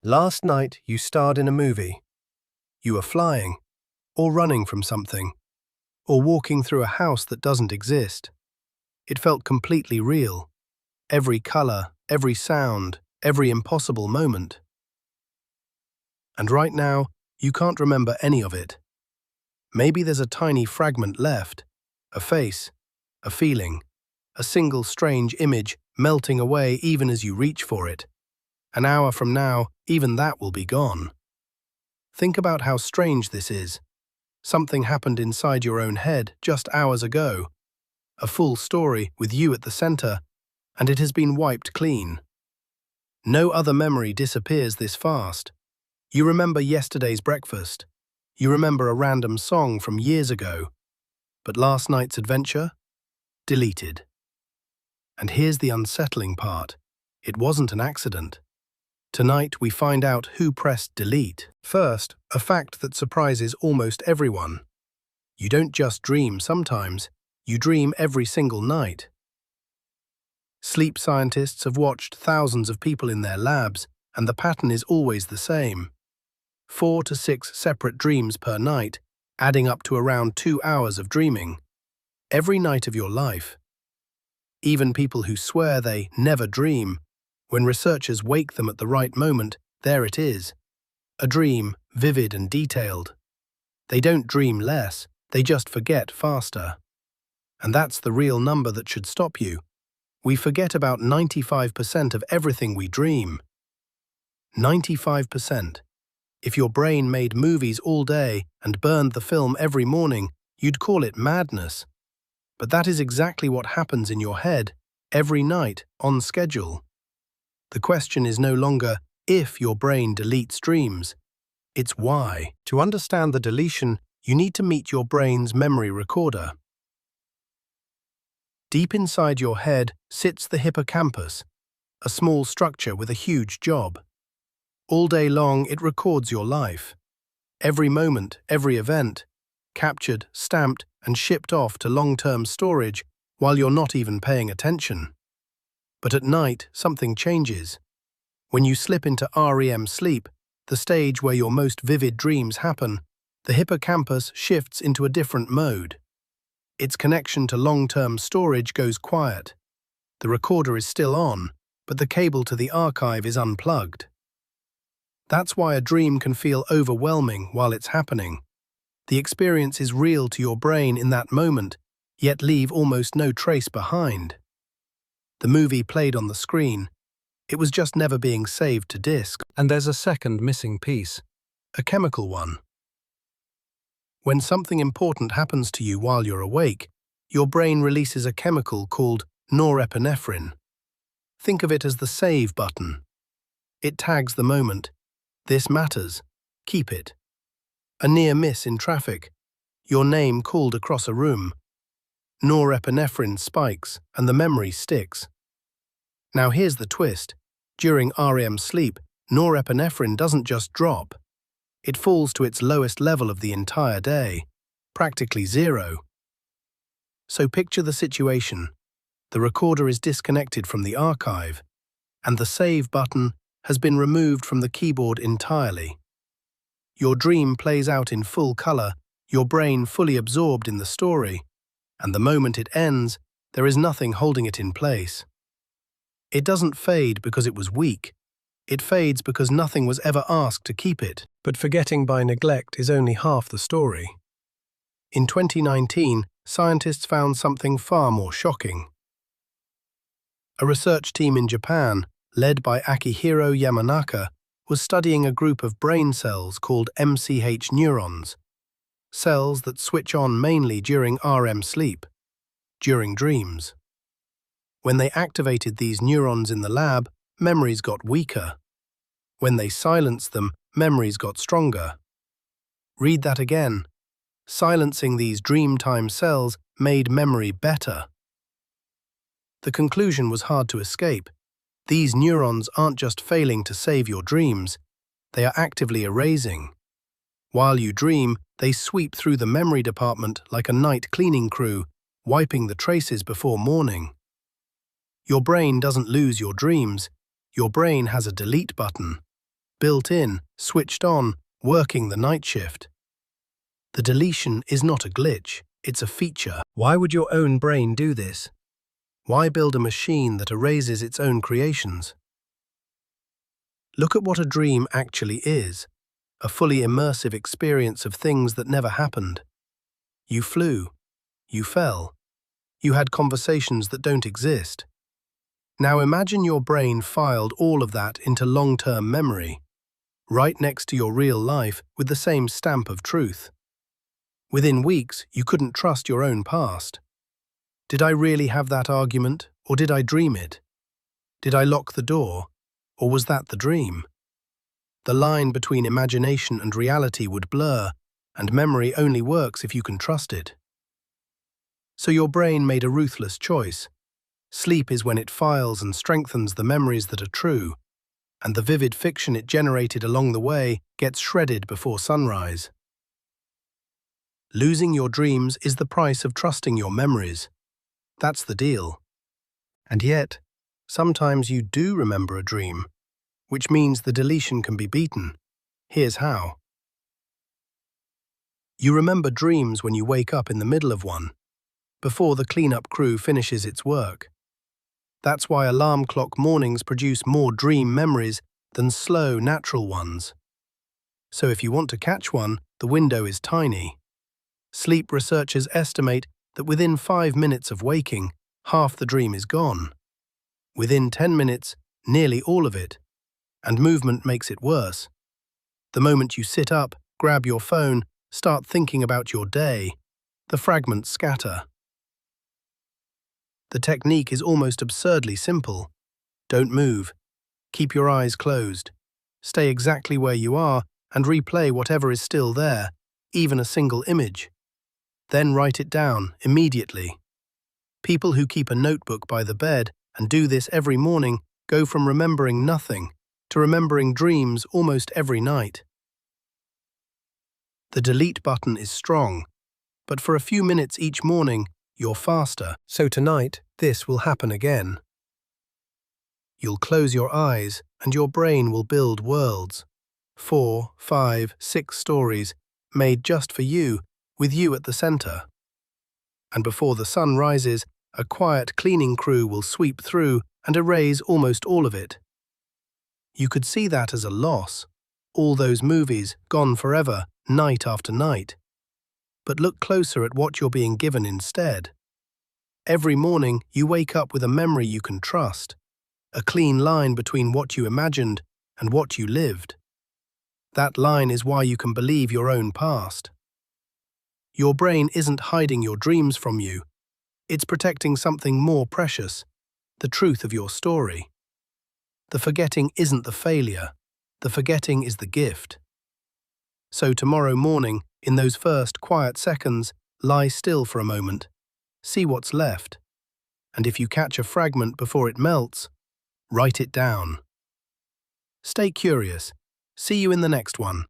Last night you starred in a movie. You were flying, or running from something, or walking through a house that doesn't exist. It felt completely real. Every color, every sound, every impossible moment. And right now, you can't remember any of it. Maybe there's a tiny fragment left, a face, a feeling, a single strange image melting away even as you reach for it. An hour from now, even that will be gone. Think about how strange this is. Something happened inside your own head just hours ago. A full story with you at the center, and it has been wiped clean. No other memory disappears this fast. You remember yesterday's breakfast. You remember a random song from years ago. But last night's adventure? Deleted. And here's the unsettling part. It wasn't an accident. Tonight we find out who pressed delete. First, a fact that surprises almost everyone. You don't just dream sometimes, you dream every single night. Sleep scientists have watched thousands of people in their labs, and the pattern is always the same. 4 to 6 separate dreams per night, adding up to around 2 hours of dreaming. Every night of your life. Even people who swear they never dream, when researchers wake them at the right moment, there it is. A dream, vivid and detailed. They don't dream less, they just forget faster. And that's the real number that should stop you. We forget about 95% of everything we dream. 95%. If your brain made movies all day and burned the film every morning, you'd call it madness. But that is exactly what happens in your head, every night, on schedule. The question is no longer if your brain deletes dreams, it's why. To understand the deletion, you need to meet your brain's memory recorder. Deep inside your head sits the hippocampus, a small structure with a huge job. All day long, it records your life. Every moment, every event, captured, stamped, and shipped off to long-term storage while you're not even paying attention. But at night, something changes. When you slip into REM sleep, the stage where your most vivid dreams happen, the hippocampus shifts into a different mode. Its connection to long-term storage goes quiet. The recorder is still on, but the cable to the archive is unplugged. That's why a dream can feel overwhelming while it's happening. The experience is real to your brain in that moment, yet leave almost no trace behind. The movie played on the screen. It was just never being saved to disk. And there's a second missing piece, a chemical one. When something important happens to you while you're awake, your brain releases a chemical called norepinephrine. Think of it as the save button. It tags the moment. This matters. Keep it. A near miss in traffic. Your name called across a room. Norepinephrine spikes and the memory sticks. Now here's the twist. During REM sleep, norepinephrine doesn't just drop. It falls to its lowest level of the entire day, practically zero. So picture the situation. The recorder is disconnected from the archive, and the save button has been removed from the keyboard entirely. Your dream plays out in full color, your brain fully absorbed in the story. And the moment it ends, there is nothing holding it in place. It doesn't fade because it was weak. It fades because nothing was ever asked to keep it. But forgetting by neglect is only half the story. In 2019, scientists found something far more shocking. A research team in Japan, led by Akihiro Yamanaka, was studying a group of brain cells called MCH neurons. Cells that switch on mainly during REM sleep, during dreams. When they activated these neurons in the lab, memories got weaker. When they silenced them, memories got stronger. Read that again. Silencing these dreamtime cells made memory better. The conclusion was hard to escape. These neurons aren't just failing to save your dreams, they are actively erasing. While you dream, they sweep through the memory department like a night cleaning crew, wiping the traces before morning. Your brain doesn't lose your dreams, your brain has a delete button. built in, switched on, working the night shift. The deletion is not a glitch, it's a feature. Why would your own brain do this? Why build a machine that erases its own creations? Look at what a dream actually is, a fully immersive experience of things that never happened. You flew, you fell, you had conversations that don't exist. Now imagine your brain filed all of that into long-term memory, right next to your real life with the same stamp of truth. Within weeks, you couldn't trust your own past. Did I really have that argument, or did I dream it? Did I lock the door, or was that the dream? The line between imagination and reality would blur, and memory only works if you can trust it. So your brain made a ruthless choice. Sleep is when it files and strengthens the memories that are true, and the vivid fiction it generated along the way gets shredded before sunrise. Losing your dreams is the price of trusting your memories. That's the deal. And yet, sometimes you do remember a dream, which means the deletion can be beaten. Here's how. You remember dreams when you wake up in the middle of one, before the cleanup crew finishes its work. That's why alarm clock mornings produce more dream memories than slow, natural ones. So if you want to catch one, the window is tiny. Sleep researchers estimate that within 5 minutes of waking, half the dream is gone. Within 10 minutes, nearly all of it. And movement makes it worse. The moment you sit up, grab your phone, start thinking about your day, the fragments scatter. The technique is almost absurdly simple. Don't move. Keep your eyes closed. Stay exactly where you are and replay whatever is still there, even a single image. Then write it down immediately. People who keep a notebook by the bed and do this every morning go from remembering nothing to remembering dreams almost every night. The delete button is strong, but for a few minutes each morning, you're faster. So tonight, this will happen again. You'll close your eyes and your brain will build worlds. 4, 5, 6 stories made just for you, with you at the center. And before the sun rises, a quiet cleaning crew will sweep through and erase almost all of it. You could see that as a loss. All those movies, gone forever, night after night. But look closer at what you're being given instead. Every morning, you wake up with a memory you can trust, a clean line between what you imagined and what you lived. That line is why you can believe your own past. Your brain isn't hiding your dreams from you. It's protecting something more precious, the truth of your story. The forgetting isn't the failure. The forgetting is the gift. So tomorrow morning, in those first quiet seconds, lie still for a moment. See what's left. And if you catch a fragment before it melts, write it down. Stay curious. See you in the next one.